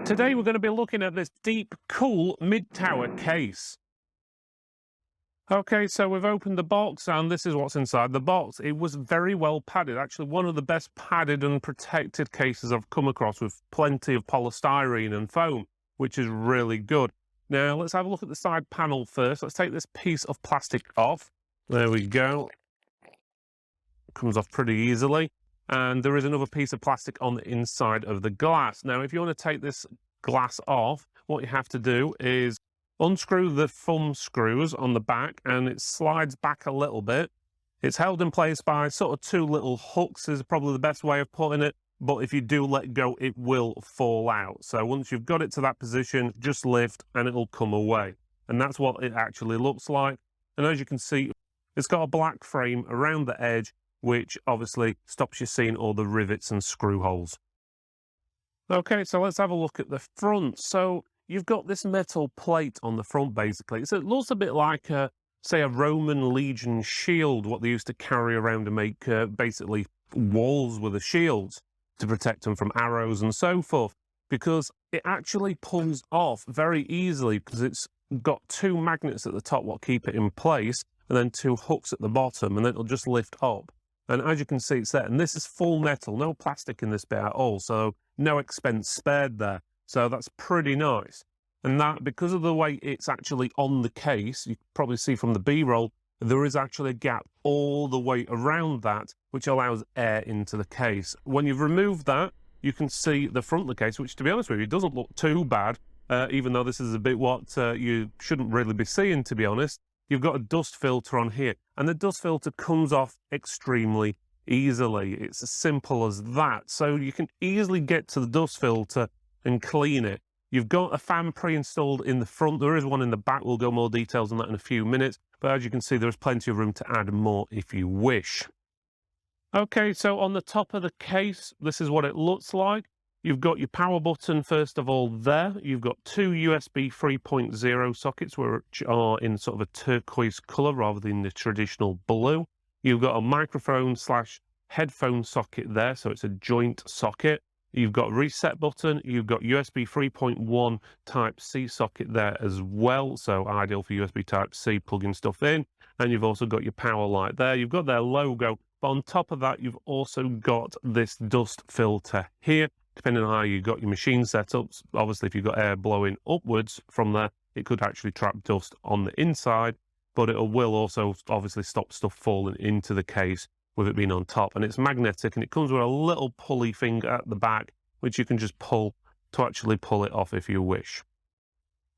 Today we're going to be looking at this DeepCool Mid-Tower Case. Okay, so we've opened the box and this is what's inside the box. It was very well padded, actually one of the best padded and protected cases I've come across, with plenty of polystyrene and foam, which is really good. Now let's have a look at the side panel first. Let's take this piece of plastic off. There we go. Comes off pretty easily. And there is another piece of plastic on the inside of the glass. Now, if you want to take this glass off, what you have to do is unscrew the thumb screws on the back, and it slides back a little bit. It's held in place by sort of two little hooks, is probably the best way of putting it. But if you do let go, it will fall out. So once you've got it to that position, just lift and it'll come away. And that's what it actually looks like. And as you can see, it's got a black frame around the edge, which obviously stops you seeing all the rivets and screw holes. Okay, so let's have a look at the front. So you've got this metal plate on the front, basically. So it looks a bit like, say, a Roman legion shield, what they used to carry around to make basically walls with the shields to protect them from arrows and so forth, because it actually pulls off very easily because it's got two magnets at the top what keep it in place, and then two hooks at the bottom, and then it'll just lift up. And as you can see, it's there. And this is full metal, no plastic in this bit at all. So no expense spared there. So that's pretty nice. And that, because of the way it's actually on the case, you can probably see from the B-roll, there is actually a gap all the way around that, which allows air into the case. When you've removed that, you can see the front of the case, which, to be honest with you, doesn't look too bad, even though this is a bit what you shouldn't really be seeing, to be honest. You've got a dust filter on here, and the dust filter comes off extremely easily. It's as simple as that. So you can easily get to the dust filter and clean it. You've got a fan pre-installed in the front. There is one in the back. We'll go more details on that in a few minutes. But as you can see, there's plenty of room to add more if you wish. Okay, so on the top of the case, this is what it looks like. You've got your power button, first of all, there. You've got two USB 3.0 sockets, which are in sort of a turquoise colour rather than the traditional blue. You've got a microphone / headphone socket there, so it's a joint socket. You've got a reset button. You've got USB 3.1 Type-C socket there as well, so ideal for USB Type-C plugging stuff in. And you've also got your power light there. You've got their logo, but on top of that, you've also got this dust filter here. Depending on how you got your machine set up, obviously if you've got air blowing upwards from there, it could actually trap dust on the inside, but it will also obviously stop stuff falling into the case with it being on top. And it's magnetic, and it comes with a little pulley thing at the back, which you can just pull to actually pull it off if you wish.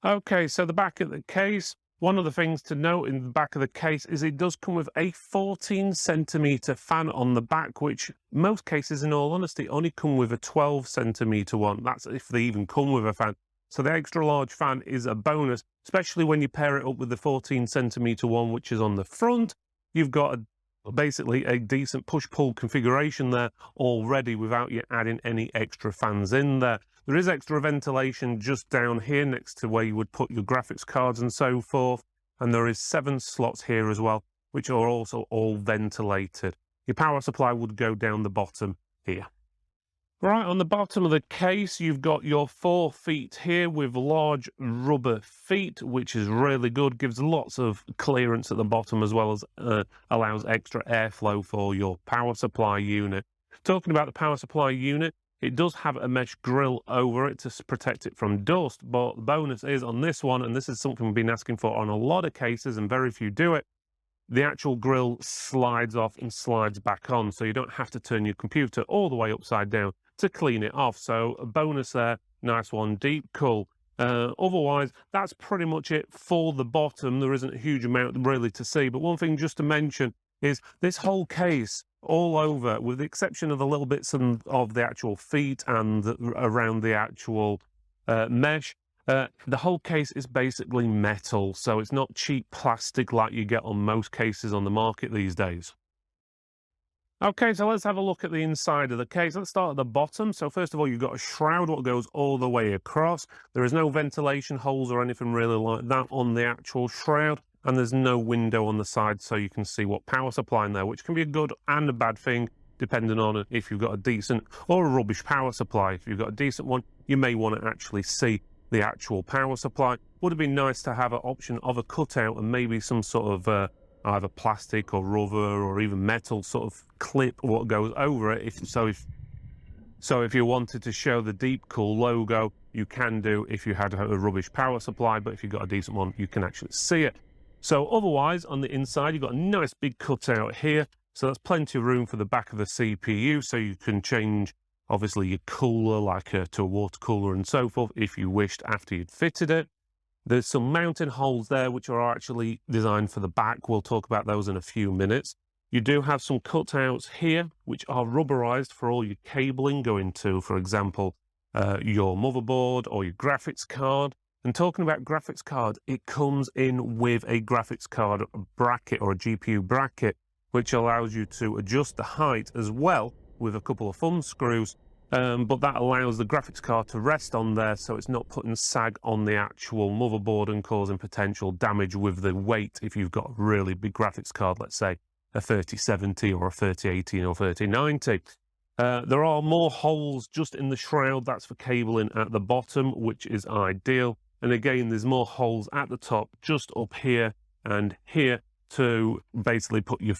Okay, so the back of the case. One of the things to note in the back of the case is it does come with a 14cm fan on the back, which most cases, in all honesty, only come with a 12cm one. That's if they even come with a fan. So the extra large fan is a bonus, especially when you pair it up with the 14cm one, which is on the front. You've got basically a decent push-pull configuration there already without you adding any extra fans in there. There is extra ventilation just down here next to where you would put your graphics cards and so forth. And there is 7 slots here as well, which are also all ventilated. Your power supply would go down the bottom here. Right, on the bottom of the case, you've got your 4 feet here with large rubber feet, which is really good. Gives lots of clearance at the bottom, as well as allows extra airflow for your power supply unit. Talking about the power supply unit, it does have a mesh grille over it to protect it from dust, but the bonus is on this one, and this is something we've been asking for on a lot of cases and very few do it, the actual grille slides off and slides back on, so you don't have to turn your computer all the way upside down to clean it off. So a bonus there, nice one, DeepCool. Otherwise, that's pretty much it for the bottom. There isn't a huge amount really to see, but one thing just to mention is this whole case all over, with the exception of the little bits of the actual feet and around the actual mesh, the whole case is basically metal, so it's not cheap plastic like you get on most cases on the market these days. Okay, so let's have a look at the inside of the case. Let's start at the bottom. So first of all, you've got a shroud that goes all the way across. There is no ventilation holes or anything really like that on the actual shroud. And there's no window on the side, so you can see what power supply in there, which can be a good and a bad thing. depending on if you've got a decent or a rubbish power supply. If you've got a decent one, you may want to actually see the actual power supply. Would have been nice to have an option of a cutout and maybe some sort of either plastic or rubber or even metal sort of clip what goes over it. If you wanted to show the DeepCool logo, you can do if you had a rubbish power supply, but if you've got a decent one, you can actually see it. So otherwise, on the inside, you've got a nice big cutout here. So that's plenty of room for the back of the CPU, so you can change, obviously, your cooler, like to a water cooler and so forth, if you wished after you'd fitted it. There's some mounting holes there, which are actually designed for the back. We'll talk about those in a few minutes. You do have some cutouts here, which are rubberized for all your cabling going to, for example, your motherboard or your graphics card. And talking about graphics card, it comes in with a graphics card bracket or a GPU bracket, which allows you to adjust the height as well with a couple of thumb screws. But that allows the graphics card to rest on there, so it's not putting sag on the actual motherboard and causing potential damage with the weight if you've got a really big graphics card, let's say a 3070 or a 3080 or 3090. There are more holes just in the shroud. That's for cabling at the bottom, which is ideal. And again, there's more holes at the top, just up here and here, to basically put your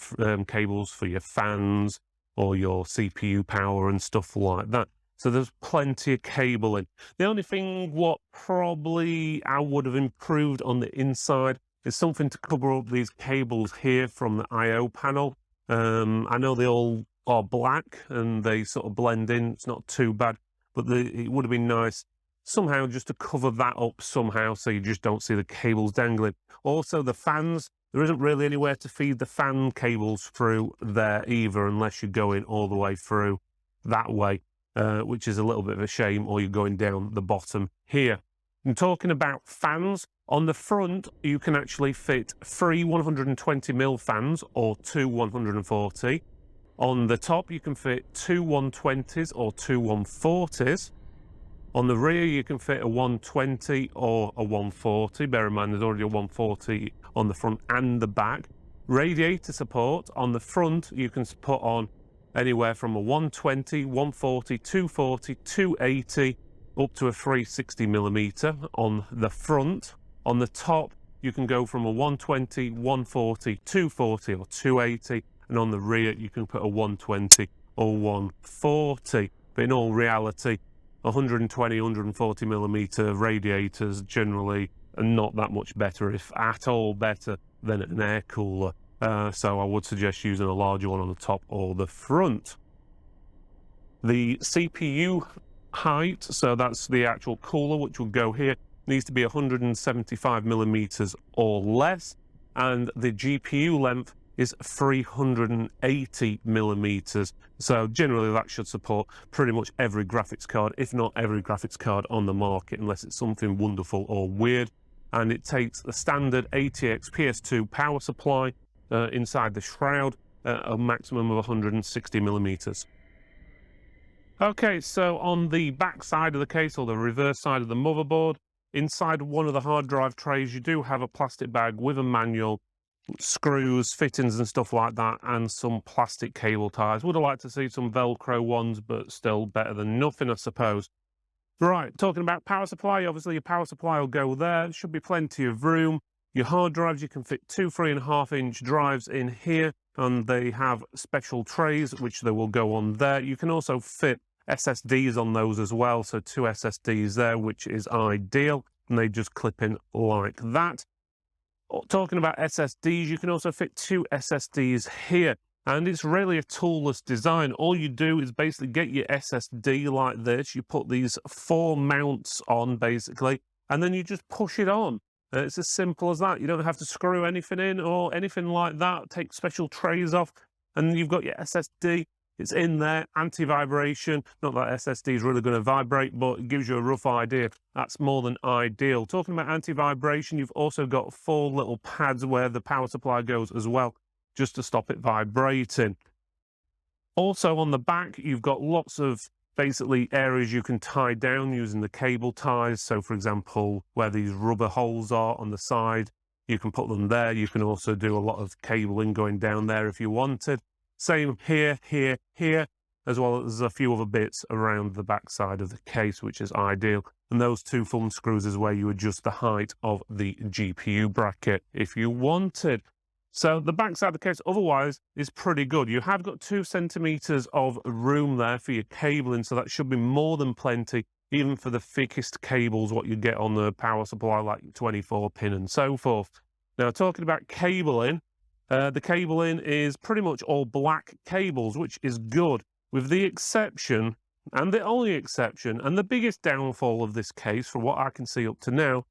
cables for your fans or your CPU power and stuff like that. So there's plenty of cabling. The only thing what probably I would have improved on the inside is something to cover up these cables here from the I/O panel. I know they all are black and they sort of blend in. It's not too bad, but it would have been nice somehow just to cover that up somehow so you just don't see the cables dangling. Also, the fans, there isn't really anywhere to feed the fan cables through there either, unless you're going all the way through that way, which is a little bit of a shame, or you're going down the bottom here. And talking about fans, on the front, you can actually fit 3 120mm fans or 2 140. On the top, you can fit 2 120s or 2 140s. On the rear, you can fit a 120 or a 140. Bear in mind, there's already a 140 on the front and the back. Radiator support. On the front, you can put on anywhere from a 120, 140, 240, 280, up to a 360mm on the front. On the top, you can go from a 120, 140, 240 or 280. And on the rear, you can put a 120 or 140. But in all reality, 120, 140mm radiators generally are not that much better, if at all better, than an air cooler. So I would suggest using a larger one on the top or the front. The CPU height, so that's the actual cooler, which will go here, needs to be 175mm or less. And the GPU length is 380mm. So generally that should support pretty much every graphics card, if not every graphics card on the market, unless it's something wonderful or weird. And it takes the standard E-ATX PS2 power supply inside the shroud, a maximum of 160mm. Okay, so on the back side of the case, or the reverse side of the motherboard, inside one of the hard drive trays, you do have a plastic bag with a manual, screws, fittings and stuff like that, and some plastic cable ties. Would have liked to see some Velcro ones, but still better than nothing, I suppose. Right, talking about power supply, obviously your power supply will go there. There should be plenty of room. Your hard drives, you can fit 2 3.5-inch drives in here, and they have special trays, which they will go on there. You can also fit SSDs on those as well, so 2 SSDs there, which is ideal, and they just clip in like that. Talking about SSDs, you can also fit 2 SSDs here, and it's really a toolless design. All you do is basically get your SSD like this, you put these 4 mounts on basically, and then you just push it on. It's as simple as that. You don't have to screw anything in or anything like that, take special trays off, and you've got your SSD. It's in there, anti-vibration. Not that SSD is really going to vibrate, but it gives you a rough idea. That's more than ideal. Talking about anti-vibration, you've also got 4 little pads where the power supply goes as well, just to stop it vibrating. Also on the back, you've got lots of basically areas you can tie down using the cable ties. So for example, where these rubber holes are on the side, you can put them there. You can also do a lot of cabling going down there if you wanted. Same here, here, as well as a few other bits around the back side of the case, which is ideal. And those two thumb screws is where you adjust the height of the GPU bracket if you wanted. So the back side of the case otherwise is pretty good. You have got 2 centimeters of room there for your cabling, so that should be more than plenty, even for the thickest cables, what you get on the power supply, like 24 pin and so forth. Now, talking about cabling, the cabling is pretty much all black cables, which is good, with the exception, and the only exception, and the biggest downfall of this case, from what I can see up to now,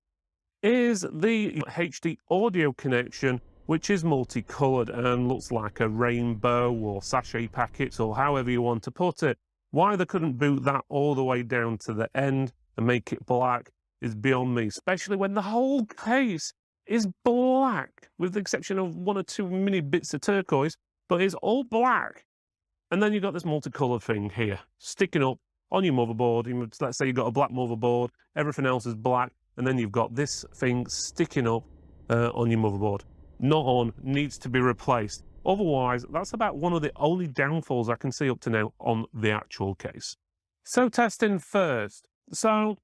is the HD audio connection, which is multicolored and looks like a rainbow or sachet packets or however you want to put it. Why they couldn't boot that all the way down to the end and make it black is beyond me, especially when the whole case is black, with the exception of 1 or 2 mini bits of turquoise, but it's all black. And then you've got this multicolored thing here, sticking up on your motherboard. Let's say you've got a black motherboard, everything else is black, and then you've got this thing sticking up on your motherboard. Not on, needs to be replaced. Otherwise, that's about one of the only downfalls I can see up to now on the actual case. So testing first. So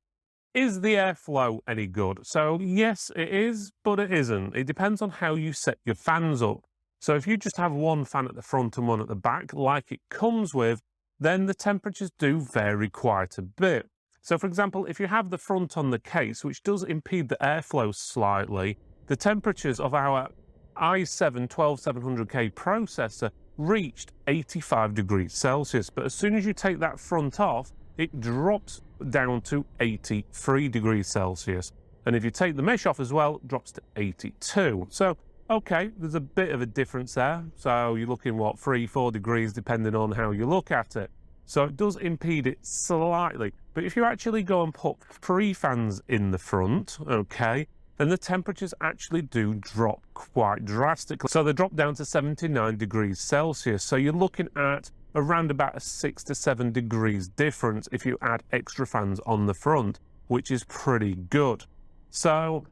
is the airflow any good? So yes, it is, but it isn't. It depends on how you set your fans up. So if you just have one fan at the front and one at the back, like it comes with, then the temperatures do vary quite a bit. So for example, if you have the front on the case, which does impede the airflow slightly, the temperatures of our i7 12700K processor reached 85 degrees Celsius, but as soon as you take that front off, it drops down to 83 degrees Celsius. And if you take the mesh off as well, it drops to 82. So, okay, there's a bit of a difference there. So you're looking, what, 3-4 degrees, depending on how you look at it. So it does impede it slightly. But if you actually go and put 3 fans in the front, okay, then the temperatures actually do drop quite drastically. So they drop down to 79 degrees Celsius. So you're looking at around about a 6 to 7 degrees difference if you add extra fans on the front, which is pretty good. So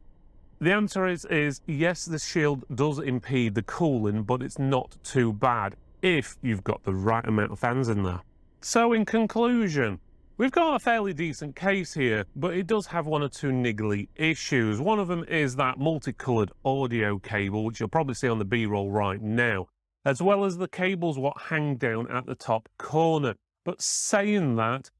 the answer is yes, the shield does impede the cooling, but it's not too bad if you've got the right amount of fans in there. So in conclusion, we've got a fairly decent case here, but it does have 1 or 2 niggly issues. One of them is that multicolored audio cable, which you'll probably see on the B-roll right now, as well as the cables what hang down at the top corner. But saying that,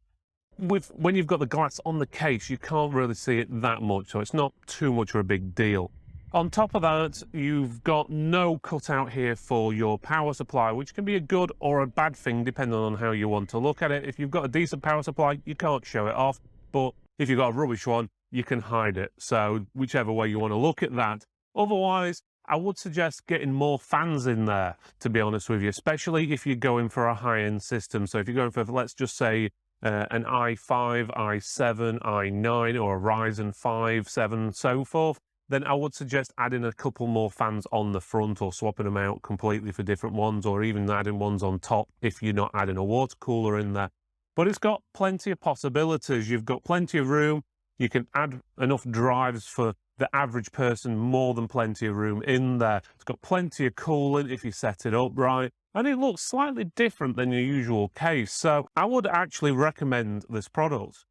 when you've got the glass on the case, you can't really see it that much, so it's not too much of a big deal. On top of that, you've got no cutout here for your power supply, which can be a good or a bad thing depending on how you want to look at it. If you've got a decent power supply, you can't show it off, but if you've got a rubbish one, you can hide it. So whichever way you want to look at that. Otherwise, I would suggest getting more fans in there, to be honest with you, especially if you're going for a high-end system. So if you're going for, let's just say, an i5, i7, i9, or a Ryzen 5, 7, so forth, then I would suggest adding a couple more fans on the front or swapping them out completely for different ones, or even adding ones on top if you're not adding a water cooler in there. But it's got plenty of possibilities. You've got plenty of room. You can add enough drives for the average person, more than plenty of room in there. It's got plenty of cooling if you set it up right. And it looks slightly different than your usual case. So I would actually recommend this product.